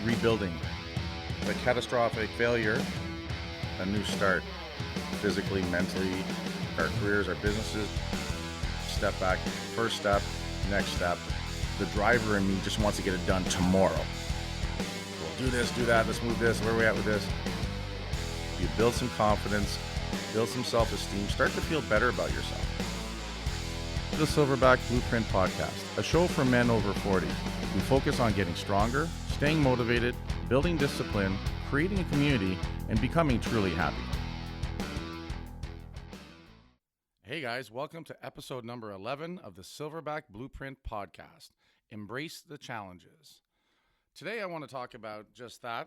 rebuilding. The catastrophic failure, a new start, physically, mentally, our careers, our businesses. Step back, first step, next step. The driver in me just wants to get it done tomorrow. We'll do this, do that, let's move this, where are we at with this? You build some confidence, build some self-esteem, start to feel better about yourself. The Silverback Blueprint Podcast, a show for men over 40. We focus on getting stronger, staying motivated, building discipline, creating a community, and becoming truly happy. Hey guys, welcome to episode number 11 of the Silverback Blueprint Podcast. Embrace the challenges. Today I want to talk about just that,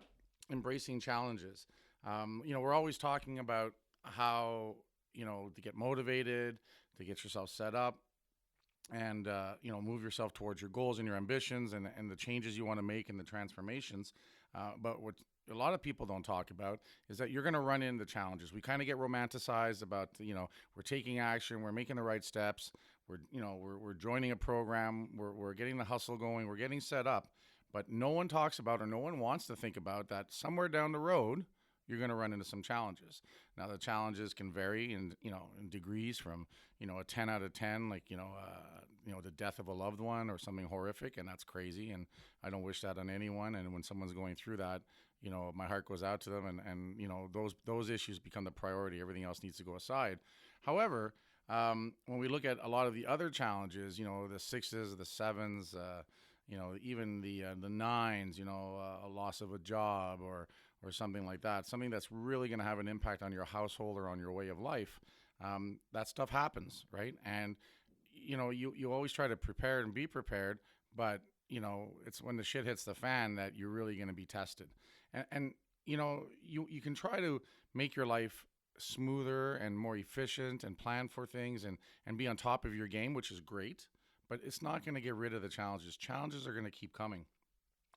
embracing challenges. We're always talking about how, to get motivated, to get yourself set up, and, move yourself towards your goals and your ambitions and the changes you want to make and the transformations. But what a lot of people don't talk about is that you're going to run into challenges. We kind of get romanticized about, we're taking action, we're making the right steps, we're joining a program, we're getting the hustle going, we're getting set up. But no one talks about, or no one wants to think about, that somewhere down the road, you're going to run into some challenges. Now, the challenges can vary in degrees from, a 10 out of 10, like, the death of a loved one or something horrific, and that's crazy. And I don't wish that on anyone. And when someone's going through that, my heart goes out to them, and those issues become the priority. Everything else needs to go aside. However, when we look at a lot of the other challenges, the sixes, the sevens, even the nines, a loss of a job or something like that, something that's really going to have an impact on your household or on your way of life, that stuff happens, right? And, you always try to prepare and be prepared, but, it's when the shit hits the fan that you're really going to be tested. And you can try to make your life smoother and more efficient and plan for things and be on top of your game, which is great, but it's not going to get rid of the challenges. Challenges are going to keep coming.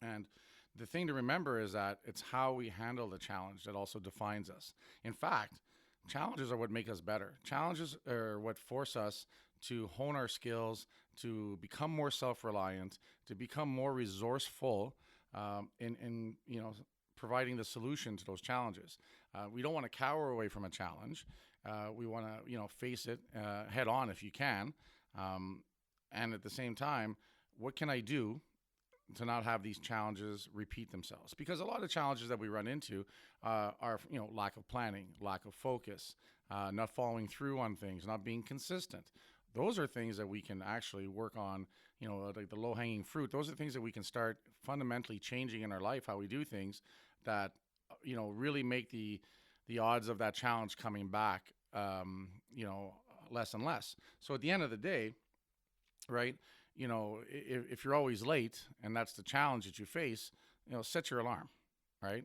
And the thing to remember is that it's how we handle the challenge that also defines us. In fact, challenges are what make us better. Challenges are what force us to hone our skills, to become more self-reliant, to become more resourceful in providing the solution to those challenges. We don't want to cower away from a challenge. We want to face it head on if you can. And at the same time, what can I do to not have these challenges repeat themselves? Because a lot of challenges that we run into are, lack of planning, lack of focus, not following through on things, not being consistent. Those are things that we can actually work on, like the low-hanging fruit. Those are things that we can start fundamentally changing in our life, how we do things that, really make the odds of that challenge coming back, less and less. So at the end of the day, right, if you're always late and that's the challenge that you face, set your alarm, right?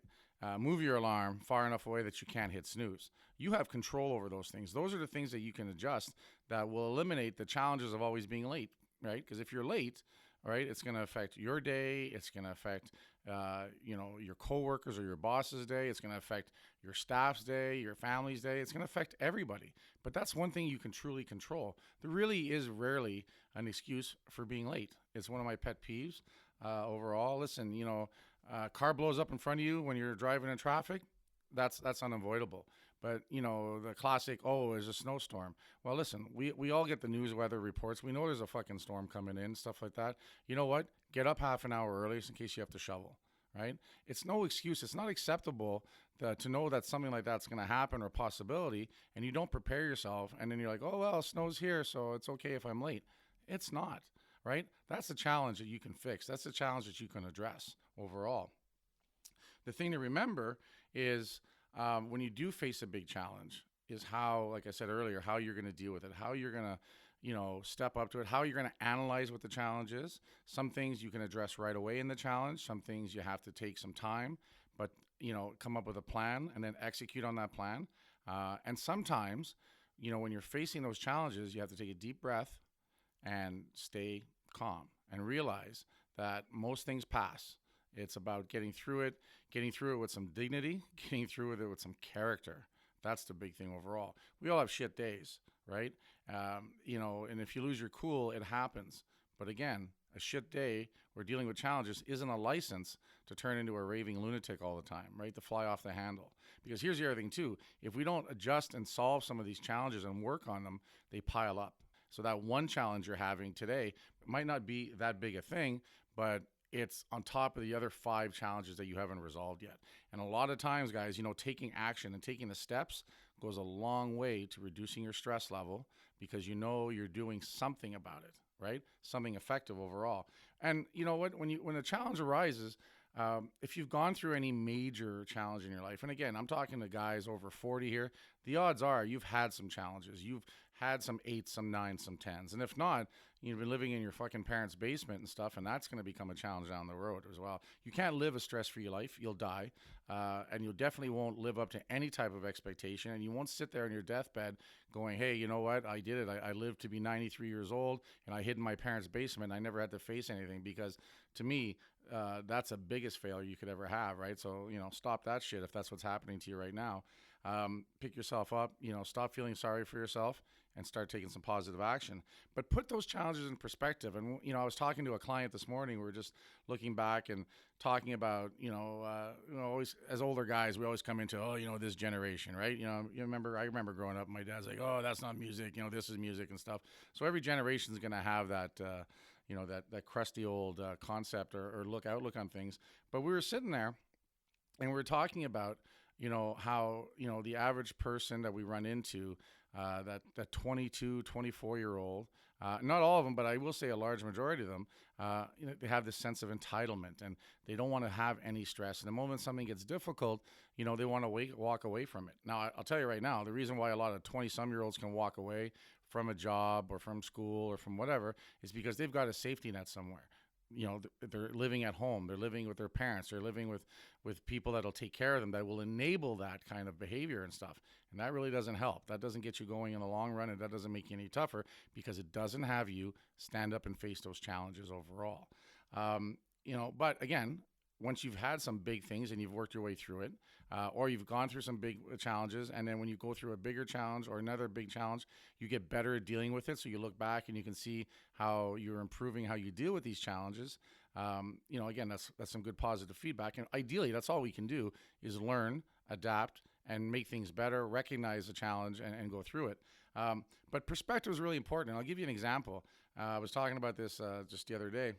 Move your alarm far enough away that you can't hit snooze. You have control over those things. Those are the things that you can adjust that will eliminate the challenges of always being late, right? Because if you're late, right, it's going to affect your day. It's going to affect, your coworkers or your boss's day. It's going to affect your staff's day, your family's day. It's going to affect everybody. But that's one thing you can truly control. There really is rarely an excuse for being late. It's one of my pet peeves overall. Listen, car blows up in front of you when you're driving in traffic. That's unavoidable. But, the classic, there's a snowstorm. Well, listen, we all get the news weather reports. We know there's a fucking storm coming in, stuff like that. You know what? Get up half an hour early just in case you have to shovel, right? It's no excuse. It's not acceptable to know that something like that's going to happen or a possibility, and you don't prepare yourself, and then you're like, oh, well, snow's here, so it's okay if I'm late. It's not, right? That's the challenge that you can fix. That's the challenge that you can address overall. The thing to remember is when you do face a big challenge is how, like I said earlier, how you're going to deal with it, how you're going to, step up to it, how you're going to analyze what the challenge is. Some things you can address right away in the challenge. Some things you have to take some time, but, come up with a plan and then execute on that plan. And sometimes, when you're facing those challenges, you have to take a deep breath and stay calm and realize that most things pass. It's about getting through it with some dignity, getting through it with some character. That's the big thing overall. We all have shit days, right? And if you lose your cool, it happens. But again, a shit day or dealing with challenges isn't a license to turn into a raving lunatic all the time, right? To fly off the handle. Because here's the other thing too. If we don't adjust and solve some of these challenges and work on them, they pile up. So that one challenge you're having today might not be that big a thing, but it's on top of the other 5 challenges that you haven't resolved yet. And a lot of times, guys, taking action and taking the steps goes a long way to reducing your stress level because you're doing something about it, right? Something effective overall. And you know what? When a challenge arises, if you've gone through any major challenge in your life, and again, I'm talking to guys over 40 here, the odds are you've had some challenges. You've had some 8s, some 9s, some 10s. And if not, you've been living in your fucking parents' basement and stuff, and that's going to become a challenge down the road as well. You can't live a stress-free life. You'll die, and you definitely won't live up to any type of expectation, and you won't sit there in your deathbed going, hey, you know what? I did it. I lived to be 93 years old, and I hid in my parents' basement. I never had to face anything because, to me, that's the biggest failure you could ever have, right? So, stop that shit if that's what's happening to you right now. Pick yourself up, stop feeling sorry for yourself and start taking some positive action. But put those challenges in perspective. And, I was talking to a client this morning. We were just looking back and talking about, always as older guys, we always come into, this generation, right? I remember growing up, my dad's like, oh, that's not music. This is music and stuff. So every generation is going to have that, that crusty old concept or outlook on things. But we were sitting there and we were talking about, how, the average person that we run into, that 22, 24-year-old, not all of them, but I will say a large majority of them, they have this sense of entitlement and they don't want to have any stress. And the moment something gets difficult, they want to walk away from it. Now, I'll tell you right now, the reason why a lot of 20-some-year-olds can walk away from a job or from school or from whatever is because they've got a safety net somewhere. They're living at home, they're living with their parents, they're living with people that'll take care of them, that will enable that kind of behavior and stuff. And that really doesn't help. That doesn't get you going in the long run, and that doesn't make you any tougher because it doesn't have you stand up and face those challenges overall. But again, once you've had some big things and you've worked your way through it, or you've gone through some big challenges, and then when you go through a bigger challenge or another big challenge, you get better at dealing with it. So you look back and you can see how you're improving how you deal with these challenges. Again, that's some good positive feedback. And ideally, that's all we can do is learn, adapt, and make things better, recognize the challenge, and go through it. But perspective is really important. And I'll give you an example. I was talking about this just the other day,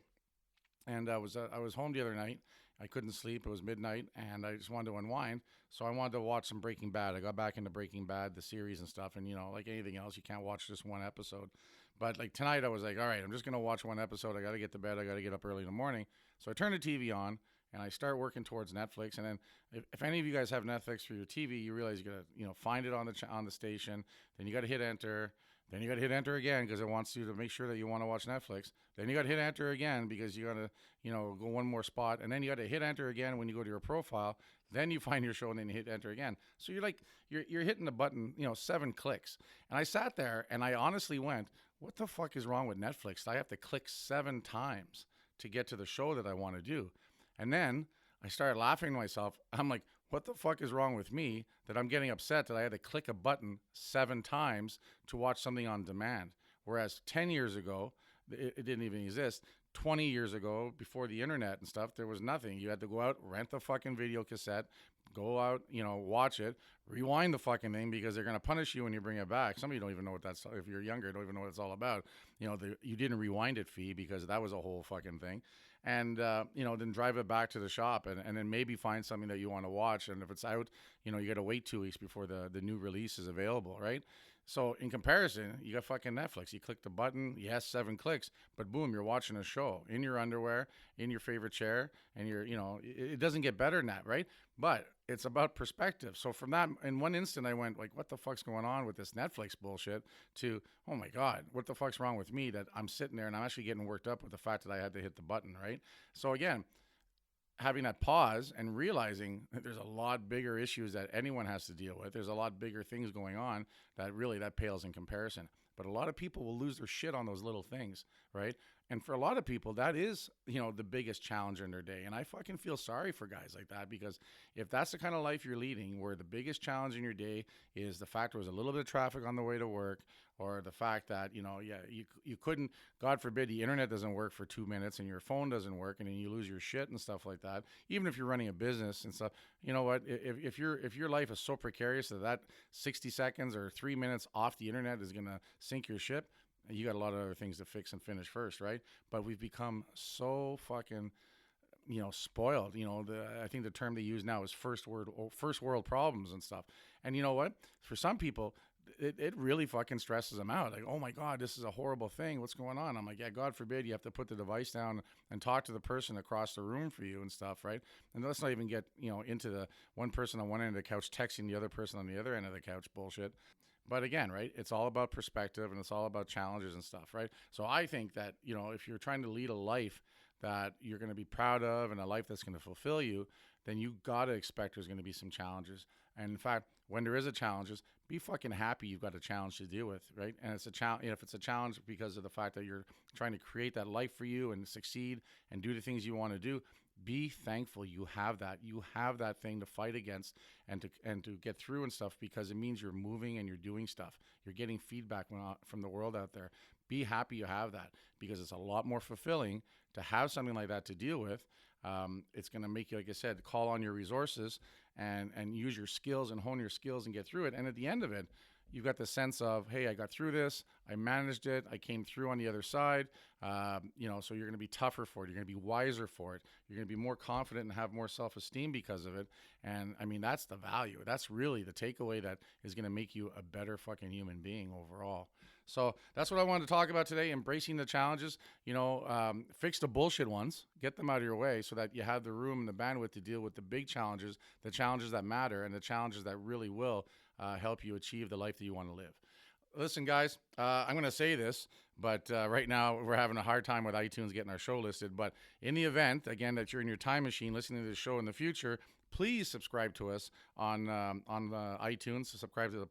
and I was home the other night. I couldn't sleep. It was midnight, and I just wanted to unwind. So I wanted to watch some Breaking Bad. I got back into Breaking Bad, the series and stuff. And, like anything else, you can't watch just one episode. But, like, tonight I was like, all right, I'm just going to watch one episode. I got to get to bed. I got to get up early in the morning. So I turned the TV on, and I start working towards Netflix. And then if any of you guys have Netflix for your TV, you realize you got to, find it on the station. Then you got to hit enter. Then you got to hit enter again because it wants you to make sure that you want to watch Netflix. Then you got to hit enter again because you got to, go one more spot. And then you got to hit enter again when you go to your profile. Then you find your show and then you hit enter again. So you're hitting the button, 7 clicks. And I sat there and I honestly went, what the fuck is wrong with Netflix? I have to click 7 times to get to the show that I want to do. And then I started laughing to myself. I'm like, what the fuck is wrong with me that I'm getting upset that I had to click a button 7 times to watch something on demand? Whereas 10 years ago, it didn't even exist. 20 years ago, before the internet and stuff, there was nothing. You had to go out, rent the fucking video cassette, go out, watch it, rewind the fucking thing because they're going to punish you when you bring it back. Some of you don't even know what that's, if you're younger, don't even know what it's all about. You didn't rewind it fee because that was a whole fucking thing. And, then drive it back to the shop and then maybe find something that you want to watch. And if it's out, you got to wait 2 weeks before the new release is available, right? So in comparison, you got fucking Netflix. You click the button, yes, 7 clicks, but boom, you're watching a show in your underwear, in your favorite chair, and it doesn't get better than that, right? But it's about perspective. So from that, in one instant, I went like, what the fuck's going on with this Netflix bullshit to, oh my God, what the fuck's wrong with me that I'm sitting there and I'm actually getting worked up with the fact that I had to hit the button, right? So again, having that pause and realizing that there's a lot bigger issues that anyone has to deal with. There's a lot bigger things going on that pales in comparison. But a lot of people will lose their shit on those little things, right? And for a lot of people, that is, the biggest challenge in their day. And I fucking feel sorry for guys like that, because if that's the kind of life you're leading, where the biggest challenge in your day is the fact there was a little bit of traffic on the way to work, or the fact that, you couldn't, God forbid, the internet doesn't work for 2 minutes and your phone doesn't work, and then you lose your shit and stuff like that. Even if you're running a business and stuff, you know what? If your life is so precarious that 60 seconds or 3 minutes off the internet is going to sink your ship, you got a lot of other things to fix and finish first, right? But we've become so fucking, spoiled. I think the term they use now is first world problems and stuff. And you know what? For some people, it really fucking stresses them out. Like, oh my God, this is a horrible thing. What's going on? I'm like, yeah, God forbid you have to put the device down and talk to the person across the room for you and stuff, right? And let's not even get, into the one person on one end of the couch texting the other person on the other end of the couch bullshit. But again, right, it's all about perspective, and it's all about challenges and stuff, right? So I think that, if you're trying to lead a life that you're going to be proud of and a life that's going to fulfill you, then you got to expect there's going to be some challenges. And in fact, when there is a challenges, be fucking happy you've got a challenge to deal with, right? And it's a challenge, if it's a challenge because of the fact that you're trying to create that life for you and succeed and do the things you want to do, be thankful you have that. You have that thing to fight against and to get through and stuff, because it means you're moving and you're doing stuff. You're getting feedback from the world out there. Be happy you have that, because it's a lot more fulfilling to have something like that to deal with. It's going to make you, like I said, call on your resources and use your skills and hone your skills and get through it. And at the end of it, you've got the sense of, hey, I got through this, I managed it, I came through on the other side. So you're going to be tougher for it. You're going to be wiser for it. You're going to be more confident and have more self-esteem because of it. And I mean, that's the value. That's really the takeaway that is going to make you a better fucking human being overall. So that's what I wanted to talk about today, embracing the challenges. Fix the bullshit ones, get them out of your way so that you have the room and the bandwidth to deal with the big challenges, the challenges that matter, and the challenges that really will help you achieve the life that you want to live. Listen, guys, I'm going to say this, but right now we're having a hard time with iTunes getting our show listed. But in the event, again, that you're in your time machine listening to the show in the future, please subscribe to us on iTunes. Subscribe to the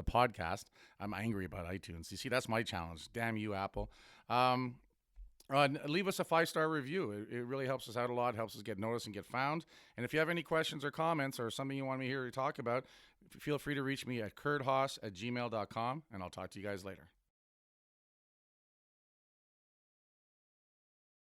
podcast. I'm angry about iTunes. You see, that's my challenge. Damn you, Apple. Leave us a 5-star review. It really helps us out a lot, helps us get noticed and get found. And if you have any questions or comments or something you want me here to talk about, feel free to reach me at kurthaas@gmail.com, and I'll talk to you guys later.